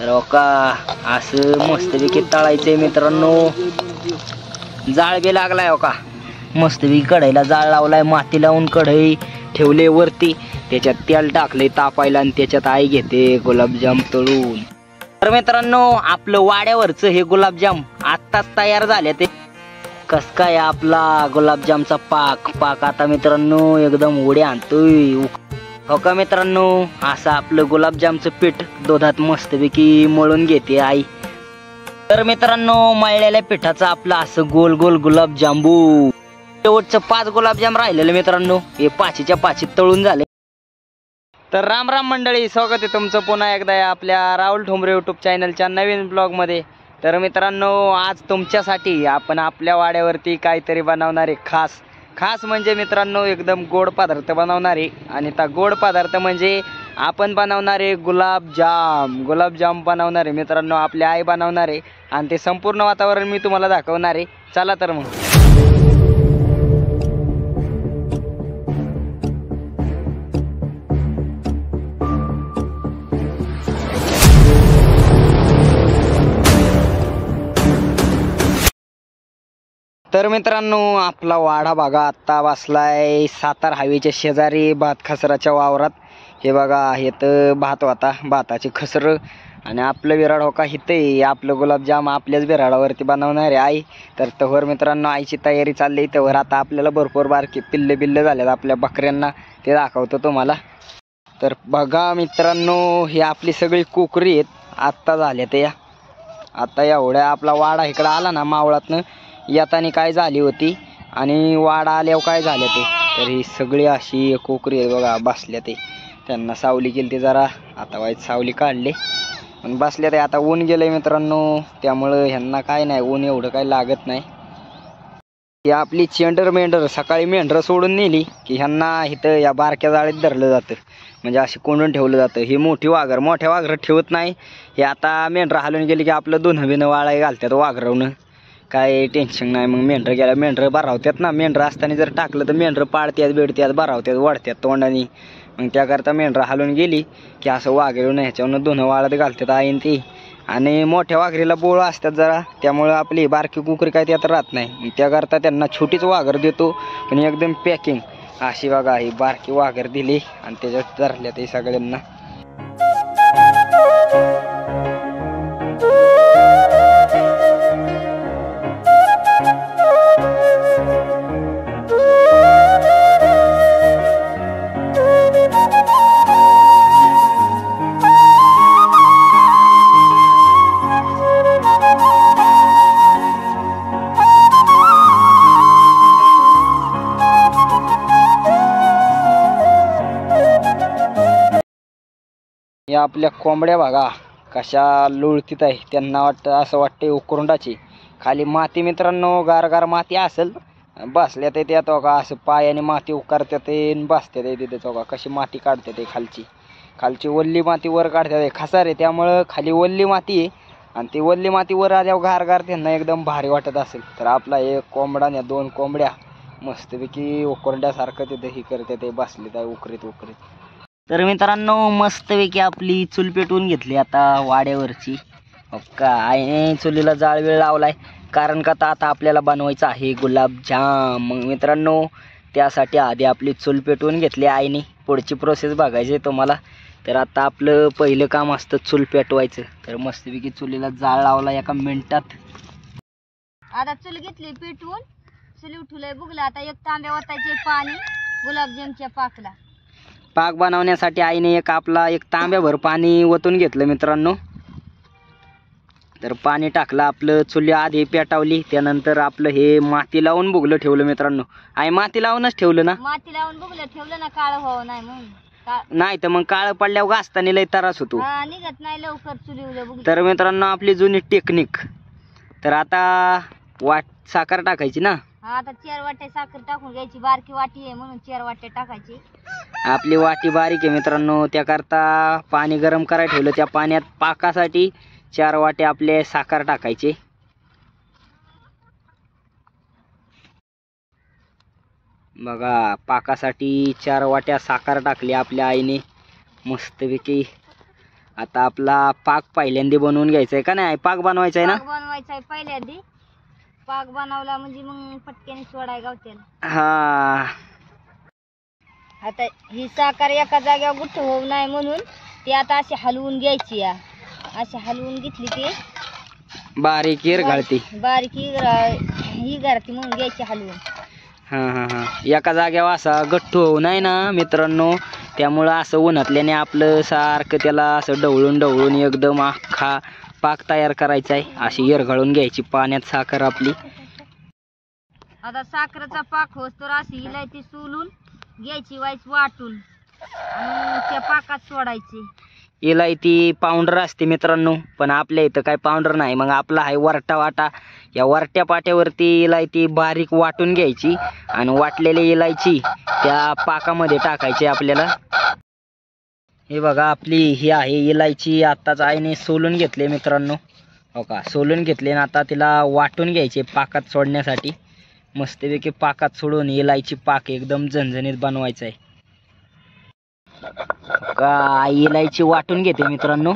तर का असं मस्तपैकी तळायचंय मित्रांनो. जाळ बी लागलाय हो का, मस्तपैकी कढईला जाळ लावलाय, माती लावून कढई ठेवले वरती, त्याच्यात तेल टाकले तापायला आणि त्याच्यात आई घेते गुलाबजाम तळून. तर मित्रांनो आपलं वाड्यावरचं हे गुलाबजाम आत्ताच तयार झाले. ते कस काय आपला गुलाबजामचा पाक आता मित्रांनो एकदम उडे आणतोय हो का मित्रांनो. असं आपलं गुलाबजामचं पीठ दुधात मस्तपैकी मळून घेते आई. तर मित्रांनो मळलेल्या पिठाचं आपलं असं गोल गोल गुलाबजांबू. शेवटचं 5 गुलाबजाम राहिलेले मित्रांनो, हे 5च्या 5 तळून झाले. तर राम राम मंडळी, स्वागत आहे तुमचं पुन्हा एकदा आपल्या राहुल ठोंबरे यूट्यूब चॅनलच्या नवीन ब्लॉगमध्ये. तर मित्रांनो आज तुमच्यासाठी आपण आपल्या वाड्यावरती काहीतरी बनवणार आहे. खास म्हणजे मित्रांनो एकदम गोड पदार्थ बनवणार आहे. आणि त्या गोड पदार्थ म्हणजे आपण बनवणार आहे गुलाबजाम बनवणार आहे मित्रांनो. आपली आई बनवणार आहे आणि ते संपूर्ण वातावरण मी तुम्हाला दाखवणार आहे. चला तर मग. तर मित्रांनो आपला वाडा बघा आत्ता बसलाय सातार हायवेच्या शेजारी भात खसराच्या वावरात. हे बघा हे तर भात होता, भाताची खसर. आणि आपलं विराड हो का इथे आपलं गुलाबजाम आपल्याच विराडावरती बनवणार आहे आई. तर तोवर मित्रांनो आईची तयारी चालली. तोवर आता आपल्याला भरपूर बारकी पिल्ले झाल्यात आपल्या बकऱ्यांना, ते दाखवतो तुम्हाला. तर बघा मित्रांनो ही आपली सगळी कोकरी आहेत आत्ता झाल्या. ते आता एवढ्या आपला वाडा इकडं आला ना मावळातनं येतानी काय झाली होती आणि वाडा आल्यावर काय झालं ते. तर ही सगळी अशी कोकरी आहे बघा बसल्या. ते त्यांना सावली केली ते जरा, आता वाईट सावली काढले पण बसल्या. ते आता ऊन गेलंय मित्रांनो, त्यामुळं ह्यांना काय नाही ऊन एवढं काय लागत नाही. ही आपली मेंढर सकाळी मेंढरं सोडून नेली की ह्यांना इथं या बारक्या जाळीत धरलं जातं, म्हणजे अशी कोंडून ठेवलं जातं. ही मोठ्या वाघरं ठेवत नाही. हे आता मेंढरं हालून गेली की आपलं दोन बिनं वाळाय घालतात वाघरवणं, काय टेन्शन नाही. मग मेंढरं गेल्या मेंढरं भरावतात ना, मेंढरं असताना जर टाकलं तर मेंढरं पाळत्यात बेडत्यात भरावत्यात वाढत्यात तोंडानी. मग त्याकरता मेंढरं हालून गेली की असं वाघरवणं ह्याच्यावरनं धुणं वाळत घालतात आईन ती. आणि मोठ्या वाघरीला बोळ असतात जरा, त्यामुळं आपली बारकी कुकरी काय त्यात राहत नाही. त्याकरता त्यांना छोटीच वाघर देतो पण एकदम पॅकिंग अशी बघा. ही बारकी वाघर दिली आणि त्याच्यात धरल्या ते सगळ्यांना. या आपल्या कोंबड्या बघा कशा लुळतीत आहे. त्यांना असं वाटतं उकरुंडाची खाली माती मित्रांनो, गार माती असेल. बसल्या ते त्यात का असं पायाने माती उकारतात बसतात तिथे का कशी माती काढतात ते खालची वल्ली माती वर काढतात. खसार आहे त्यामुळं खाली वल्ली माती आहे आणि ती वल्ली माती वर आल्यावर गार त्यांना एकदम भारी वाटत असेल. तर आपला एक कोंबडा आणि 2 कोंबड्या मस्तपैकी उकरंड्यासारखं तिथे ही करते ते बसले त्या उकरीत. तर मित्रांनो मस्तपैकी आपली चूल पेटवून घेतली आता वाड्यावरची. काय चुलीला जाळवेळ लावलाय कारण का आता आपल्याला बनवायचं आहे गुलाबजाम. मग मित्रांनो त्यासाठी आधी आपली चूल पेटवून घेतली आईने. पुढची प्रोसेस बघायची तुम्हाला. तर आता आपलं पहिलं काम असतं चूल पेटवायचं. तर मस्तपैकी चुलीला जाळ लावला एका मिनिटात. आता चूल घेतली पेटवून, चुली उठवलंय बुगला. आता एक तांब्या ओतायचे पाणी गुलाबजामच्या पाकला. पाक बनवण्यासाठी आईने एक तांब्याभर पाणी ओतून घेतलं मित्रांनो. तर पाणी टाकलं, आपलं चुली आधी पेटावली. त्यानंतर आपलं हे माती लावून बुगलं ठेवलं मित्रांनो. आई माती लावूनच ठेवलं ना, माती लावून बुगलं ठेवलं ना, काळं व्हावं नाही म्हणून. नाही तर मग काळं पडल्यावर घासताना लय त्रास होतो, निघत नाही लवकर चुलीवर. तर मित्रांनो आपली जुनी टेक्निक. तर आता साखर टाकायची ना. आता 4 वाट्या साखर टाकून घ्यायची. बारकी वाटी आहे म्हणून 4 वाट्या टाकायची. आपली वाटी बारीक आहे मित्रांनो, त्याकरता पाणी गरम करायला ठेवलं. त्या पाण्यात पाकासाठी 4 वाटे आपले साखर टाकायचे. बघा पाकासाठी 4 वाट्या साखर टाकली आपल्या आईने मस्तपैकी. आता आपला पाक पहिल्यांदा बनवून घ्यायचा आहे का नाही? पाक बनवायचा आहे ना? पाक बनवायचा आहे पहिल्यांदा. पाक बनवला म्हणजे मग पटक्याने सोडाय गावतेल. हा. आता ही साखर एका जागेवर गुट्ट होऊ नये म्हणून ती आता अशी हलवून घ्यायची. अशी हलवून घेतली की बारीक घालती. बारीक ही घराती म्हणून घ्यायची हलवून. हा हा हा. एका जागेवर असा गठ्ठू होऊ नये ना मित्रांनो, त्यामुळं असं उन्हातल्याने आपलं सारखं त्याला असं ढवळून एकदम अख्खा पाक तयार करायचा आहे. अशी घालून घ्यायची पाण्यात साखर आपली. आता साखरेचा पाक होस तर अशी इलायची सोलून घ्यायची, वाईच वाटून आणि त्या पाकात सोडायची. इलायती पावडर असते मित्रांनो, पण आपल्या इथं काय पावडर नाही. मग आपला आहे वरटा वाटा. या वरट्या पाट्यावरती इलायती बारीक वाटून घ्यायची आणि वाटलेली इलायची त्या पाकामध्ये टाकायची आपल्याला. हे बघा आपली ही आहे इलायची, आत्ताच आईने सोलून घेतले मित्रांनो. हो का, सोलून घेतले ना आता तिला वाटून घ्यायचे पाकात सोडण्यासाठी. मस्तपैकी पाकात सोडून इलायची पाक एकदम झणझणीत बनवायचा आहे. का इलायची वाटून घेते मित्रांनो.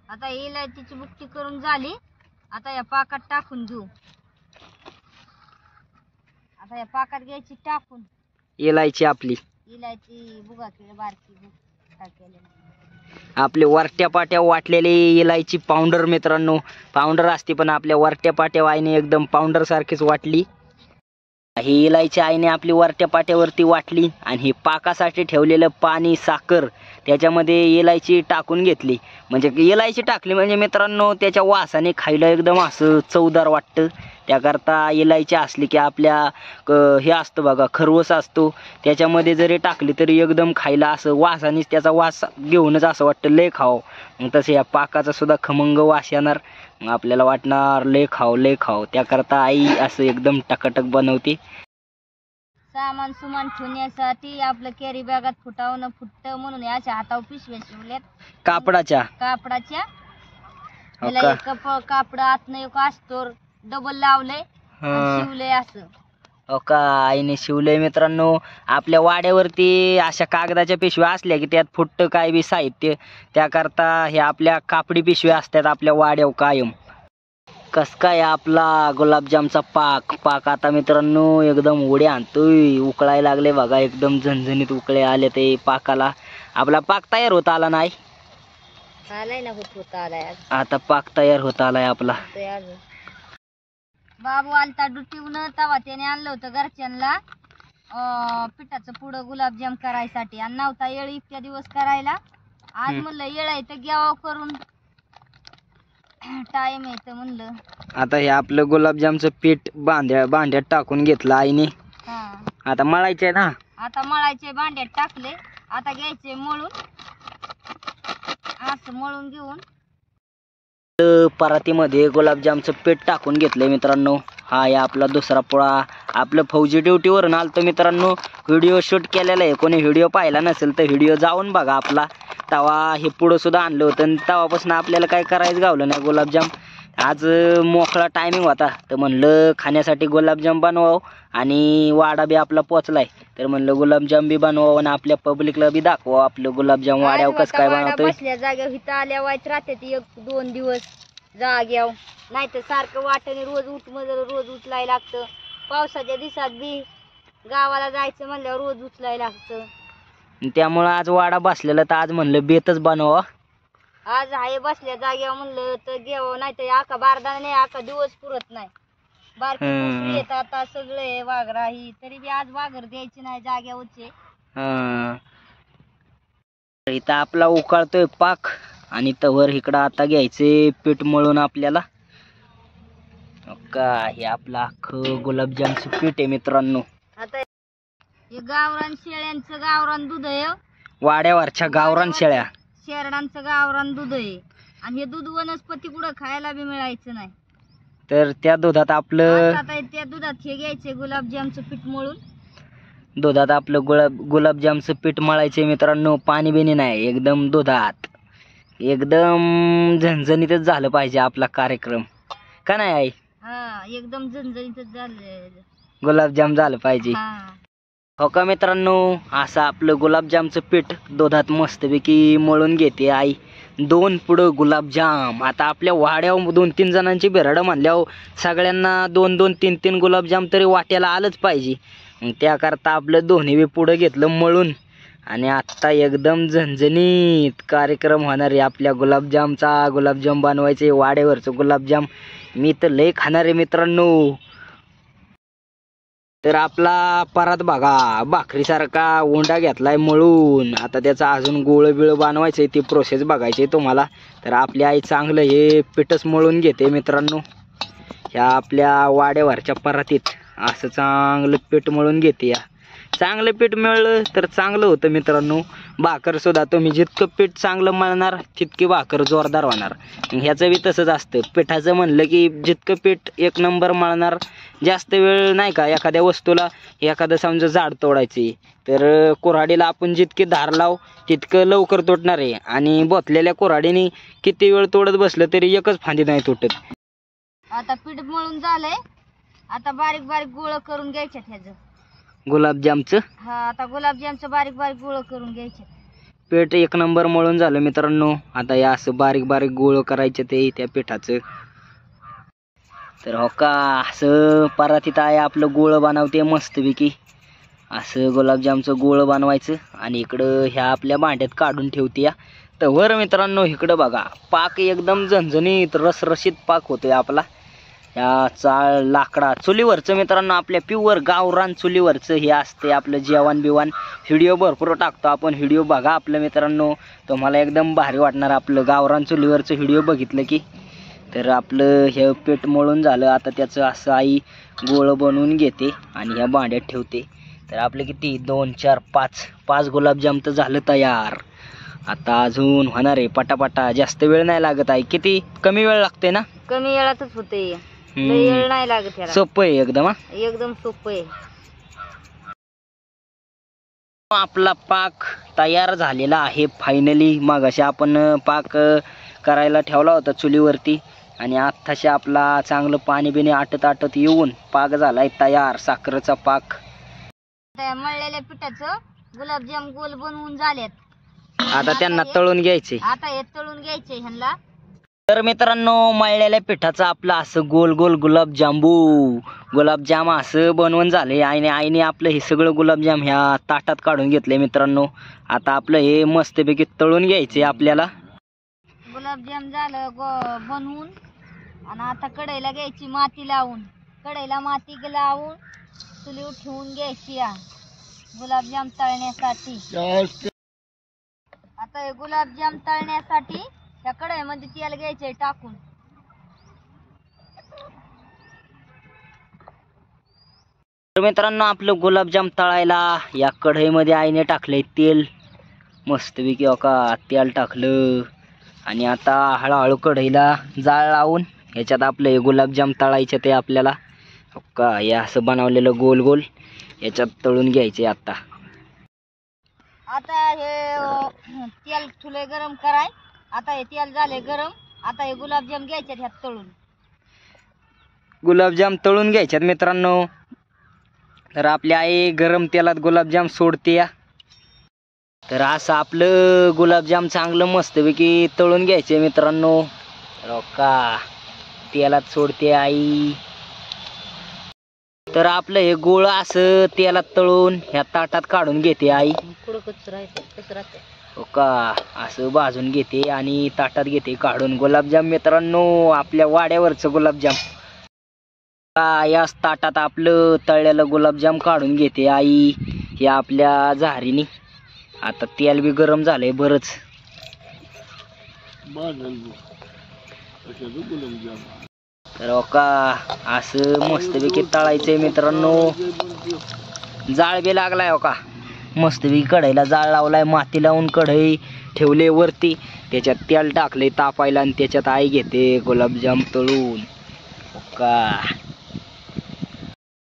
आता इलायचीची बुकटी करून झाली. आता या पाकात टाकून घेऊ. आता या पाकात घ्यायची टाकून इलायची आपली. इलायची बुगा केली बारकी टाकलेली. आपले वरट्या पाट्या वाटलेली इलायची पावडर मित्रांनो. पावडर असते पण आपल्या वरट्या पाट्या आईने एकदम पावडर सारखीच वाटली. ही इलायची आईने आपली वरट्या पाट्यावरती वाटली आणि ही पाकासाठी ठेवलेलं पाणी साखर त्याच्यामध्ये इलायची टाकून घेतली. म्हणजे इलायची टाकली म्हणजे मित्रांनो त्याच्या वासाने खायला एकदम असं चवदार वाटतं. त्याकरता इलायची असली की आपल्या हे असतं बघा खरवस असतो, त्याच्यामध्ये जरी टाकली तरी एकदम खायला असं वासानेच त्याचा वास घेऊनच असं वाटतं लय खाव. मग तसं या पाकाचा सुद्धा खमंग वास येणार. मग आपल्याला वाटणार लय खाव. त्याकरता आई असं एकदम टकाटक बनवते. सामान सुमान ठेवण्यासाठी आपलं कॅरी बॅगात फुटावणं फुटतं म्हणून याच्या हातावर पिशव्या शिवल्यात कापडाच्या. त्याला एक कापड आतनं एक असतो डबल लावलंय आणि शिवलंय असं. हो का, आईने शिवलंय मित्रांनो. आपल्या वाड्यावरती अशा कागदाच्या पिशव्या असल्या की त्यात फुटतं काय बी साहित्य, त्याकरता हे आपल्या कापडी पिशव्या असतात आपल्या वाड्यावर कायम. कस काय आपला गुलाबजामचा पाक आता मित्रांनो एकदम उड्या आणतोय. उकळायला लागले बघा, एकदम झणझणीत उकळे आले ते पाकाला. आपला पाक तयार होत आला नाही. आलाय ना होत आलाय. आता पाक तयार होत आलाय आपला. बाबू आलता ड्युटीहून, तवा त्याने आणलं होतं घरच्यांना पिठाचं पुढं गुलाबजाम करायसाठी आणि नव्हता येळ इतक्या दिवस करायला. आज म्हणलं येळ आहे तर घ्यावं करून, टाइम येतं म्हणलं. आता हे आपलं गुलाबजामचं पीठ भांड्यात टाकून घेतलं आईने. आता मळायचंय ना. आता मळायचे भांड्यात टाकले. आता घ्यायचे मळून, असं मळून घेऊन परातीमध्ये गुलाबजामचं पीठ टाकून घेतलंय मित्रांनो. हा आहे आपला दुसरा पोळा. आपलं फौजी ड्युटीवरून आलतो मित्रांनो. व्हिडिओ शूट केलेला आहे. कोणी व्हिडिओ पाहिला नसेल तर व्हिडिओ जाऊन बघा आपला. तवा हे पुढं सुद्धा आणलं होतं आणि तेव्हापासून आपल्याला काय करायचं गावलं नाही गुलाबजाम. आज मोकळा टायमिंग होता तर म्हणलं खाण्यासाठी गुलाबजाम बनवावं आणि वाडा बी आपला पोचलाय तर म्हणलं गुलाबजाम बी बनवावं आणि आपल्या पब्लिकला बी दाखवावं आपलं गुलाबजाम वाड्यावर कसं काय बनवतोय. बसल्या जाग्यावर इथं आल्या वाईट राहते 1-2 दिवस जाग्यावर, नाही तर सारखं वाटेने रोज उचलायला लागतं. पावसाच्या दिवसात बी गावाला जायचं म्हणल्यावर रोज उचलायला लागतं. त्यामुळं आज वाडा बसलेला तर आज म्हणलं बेतच बनवा. आज आहे बसल्या जागेवर म्हणलं तर घ्यावं, नाही तर आका बारदाना नाही आका दिवस पुरत नाही. बारकी येत आता सगळे वाघर ही, तरी बी आज वाघर द्यायची नाही जाग्यावरचे. इथं आपला उकळतोय पाक आणि तवर इकडं आता घ्यायचे पीठ मळून आपल्याला. का हे आपलं अख्खं गुलाबजामचं पीठ आहे मित्रांनो. आता हे गावरान शेळ्यांचं गावरान दूध आहे. वाड्यावरच्या गावरान शेळ्या शेरडांचं गावरान दूध आहे आणि हे दूध वनस्पती कुठं खायला बी मिळायचं नाही. तर त्या दुधात आपलं त्या दुधात हे घ्यायचे गुलाबजामचं पीठ मळून. दुधात आपलं गुलाबजामचं पीठ मळायचे मित्रांनो. पाणी बिनी नाही, एकदम दुधात. एकदम झणझणीतच झालं पाहिजे आपला कार्यक्रम, का नाही आई? हा एकदम झणझणीतच झालं. गुलाबजाम झालं पाहिजे. हो का मित्रांनो, असं आपलं गुलाबजामचं पीठ दुधात मस्तपैकी मळून घेते आई. 2 पुढं गुलाबजाम. आता आपल्या वाड्यावर 2-3 जणांची बेरडं म्हणल्यावर सगळ्यांना 2-2, 3-3 गुलाबजाम तरी वाट्याला आलंच पाहिजे. मग त्याकरता आपलं दोन्ही बी पुढं घेतलं मळून आणि आत्ता एकदम झणझणीत कार्यक्रम होणार आहे आपल्या गुलाबजामचा. गुलाबजाम बनवायचे, वाड्यावरचं गुलाबजाम मी तर लय खाणार आहे मित्रांनो. तर आपला परत बघा भाकरीसारखा उंडा घेतलाय मळून. आता त्याचा अजून गोळ बिळ बनवायचंय, ती प्रोसेस बघायची तुम्हाला. तर आपली आई चांगलं हे पीठच मळून घेते मित्रांनो. ह्या आपल्या वाड्यावरच्या परातीत असं चांगलं पीठ मळून घेते. या चांगलं पीठ मिळलं तर चांगलं होतं मित्रांनो. भाकर सुद्धा तुम्ही जितकं पीठ चांगलं मळणार तितकी भाकर जोरदार होणार. ह्याचं बी तसंच असतं. पिठाचं म्हणलं की जितकं पीठ 1 नंबर मळणार, जास्त वेळ नाही का. एखाद्या वस्तूला एखादं समजा झाड तोडायचे तर कुऱ्हाडीला आपण जितकी धार लावू तितकं लवकर तुटणार आहे. आणि बोथलेल्या कुऱ्हाडीने किती वेळ तोडत बसलं तरी एकच फांदी नाही तुटत. आता पीठ मळून झालंय, आता बारीक बारीक गोळ करून घ्यायच्यात ह्याचं गुलाबजामचं. हा आता गुलाबजामचं बारीक बारीक गोळ करून घ्यायचे. पीठ 1 नंबर मळून झालं मित्रांनो. आता या असं बारीक बारीक गोळ करायचं ते त्या पिठाचं. तर हो का, असं परातीत आहे आपलं गोळ बनवते मस्तपैकी. असं गुलाबजामचं गोळ बनवायचं आणि इकडं ह्या आपल्या भांड्यात काढून ठेवते. या तर वर मित्रांनो इकडं बघा पाक एकदम झणझणीत रसरशीत पाक होतोय आपला. या चाळ लाकडा चुलीवरचं मित्रांनो, आपल्या प्युअर गावरान चुलीवरचं हे असते आपलं जेवण बिवण. व्हिडिओ भरपूर टाकतो आपण, व्हिडिओ बघा आपलं मित्रांनो. तुम्हाला एकदम भारी वाटणार आपलं गावरान चुलीवरचं व्हिडिओ बघितलं की. तर आपलं हे पीठ मळून झालं. आता त्याचं असं आई गोळ बनवून घेते आणि ह्या भांड्यात ठेवते. तर आपलं किती 2, 4, 5 गुलाबजाम तर झालं तयार. आता अजून होणार आहे पटापटा, जास्त वेळ नाही लागत आहे. किती कमी वेळ लागते ना? कमी वेळातच होते, वेळ नाही लागत. सोपं आहे एकदम. एकदम सोपं आहे. आपला पाक तयार झालेला आहे फायनली. मगाशी आपण पाक करायला ठेवला होता चुलीवरती आणि आत्ताशी आपला चांगलं पाणी बिणी आटत येऊन पाक झालाय तयार, साखरेचा पाक. मळलेल्या पिठाचं गुलाबजाम गोल बनवून झालेत. आता त्यांना तळून घ्यायचे. आता हे तळून घ्यायचे ह्यांना. तर मित्रांनो मळलेल्या पिठाचं आपलं असं गोल गोल गुलाबजाम असं बनवून झाले. आईने आपलं हे सगळं गुलाबजाम ह्या ताटात काढून घेतले मित्रांनो. आता आपलं हे मस्तपैकी तळून घ्यायचे आपल्याला. गुलाबजाम झालं बनवून आणि आता कढईला घ्यायची माती लावून. कढईला माती लावून चुलीवर ठेवून घ्यायची गुलाबजाम तळण्यासाठी. आता हे गुलाबजाम तळण्यासाठी त्या कढईमध्ये तेल घ्यायचे टाकून. तर मित्रांनो आपलं गुलाबजाम तळायला या कढईमध्ये आईने टाकले तेल मस्तपैकी. का तेल टाकलं आणि आता हळूहळू कढईला जाळ लावून ह्याच्यात आपलं हे गुलाबजाम तळायचे ते आपल्याला. का हे असं बनवलेलं गोल गोल याच्यात तळून घ्यायचे. आता हे तेल ठुले गरम कराय. आता हे तेल झाले गरम. आता हे गुलाबजाम घ्यायचे ह्यात तळून. गुलाबजाम तळून घ्यायच्यात मित्रांनो. तर आपली आई गरम तेलात गुलाबजाम सोडते. तर असं आपलं गुलाबजाम चांगलं मस्तपैकी तळून घ्यायचे मित्रांनो. का तेलात सोडते आई. तर आपलं हे गोळ असं तेलात तळून ह्या ताटात काढून घेते आई. का असं भाजून घेते आणि ताटात घेते काढून गुलाबजाम मित्रांनो. आपल्या वाड्यावरचं गुलाबजाम. याच ताटात आपलं तळलेलं गुलाबजाम काढून घेते आई हे आपल्या झारीने. आता तेल बी गरम झालंय बरंच. तर का असं मस्तपैकी तळायचंय मित्रांनो. जाळ बी लागलाय का मस्तपैकी. कढईला जाळ लावलाय, माती लावून कढई ठेवले वरती. त्याच्यात तेल टाकले तापायला आणि त्याच्यात आई घेते गुलाबजाम तळून. का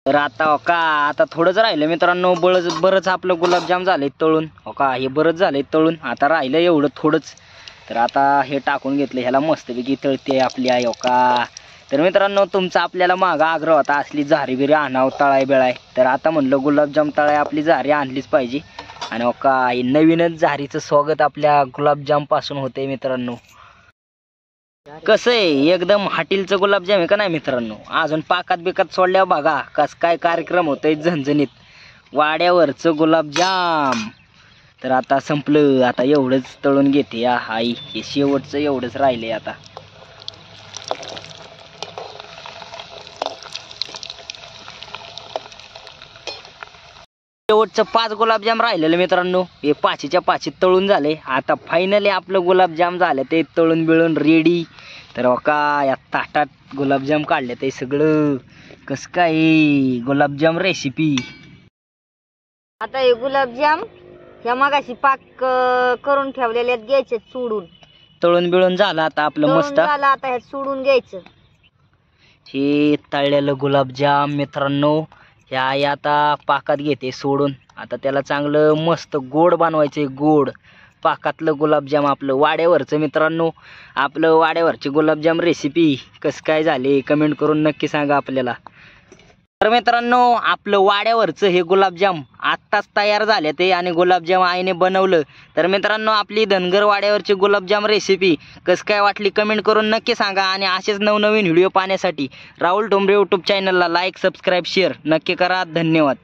तर आता थोडंच राहिलं मित्रांनो. बरंच आपलं गुलाबजाम झाले तळून. का हे बरंच झाले तळून. आता राहिलं एवढं थोडंच. तर आता हे टाकून घेतलं, ह्याला मस्तपैकी तळते आपली आई हो का. तर मित्रांनो तुमचा आपल्याला मागा आग्रह होता असली झारी बिरी आणावं तळाय बेळाय, तर आता म्हणलं गुलाबजाम तळाय आपली झारी आणलीच पाहिजे. आणि हो का नवीनच झारीचं स्वागत आपल्या गुलाबजाम पासून होते मित्रांनो. कसं आहे एकदम हॉटेलचं गुलाबजाम आहे का नाही मित्रांनो. अजून पाकात बिकात सोडल्यावर बघा कस काय कार्यक्रम होतोय झणझणीत. वाड्यावरचं गुलाबजाम तर आता संपलं. आता एवढंच तळून घेते या आई, हे शेवटचं एवढंच राहिलंय आता. शेवटचं 5 गुलाबजाम राहिलेलं मित्रांनो, हे 5च्या 5 तळून झाले. आता फायनली आपलं गुलाबजाम झालं ते तळून बिळून रेडी. तर हो का या ताटात गुलाबजाम काढले ते सगळं. कसं काय गुलाबजाम रेसिपी. आता हे गुलाबजाम ह्या मगाशी पाक करून ठेवलेल्यात घ्यायचे सोडून. तळून बिळून झालं आता आपलं तळून मस्त. झालं आता ह्यात सोडून घ्यायचं. हे तळलेलं गुलाबजाम मित्रांनो ह्या आई आता पाकात घेते सोडून. आता त्याला चांगलं मस्त गोड बनवायचं. गोड पाकातलं गुलाबजाम आपलं वाड्यावरचं मित्रांनो. आपलं वाड्यावरची गुलाबजाम रेसिपी कसं काय झाले कमेंट करून नक्की सांगा आपल्याला. तर मित्रांनो आपलं वाड्यावरचं हे गुलाबजाम आत्ताच तयार झाले ते आणि गुलाबजाम आईने बनवलं. तर मित्रांनो आपली धनगर वाड्यावरची गुलाबजाम रेसिपी कसं काय वाटली कमेंट करून नक्की सांगा. आणि असेच नवनवीन व्हिडिओ पाहण्यासाठी राहुल ठोंबरे यूट्यूब चॅनलला लाईक सबस्क्राईब शेअर नक्की करा. धन्यवाद.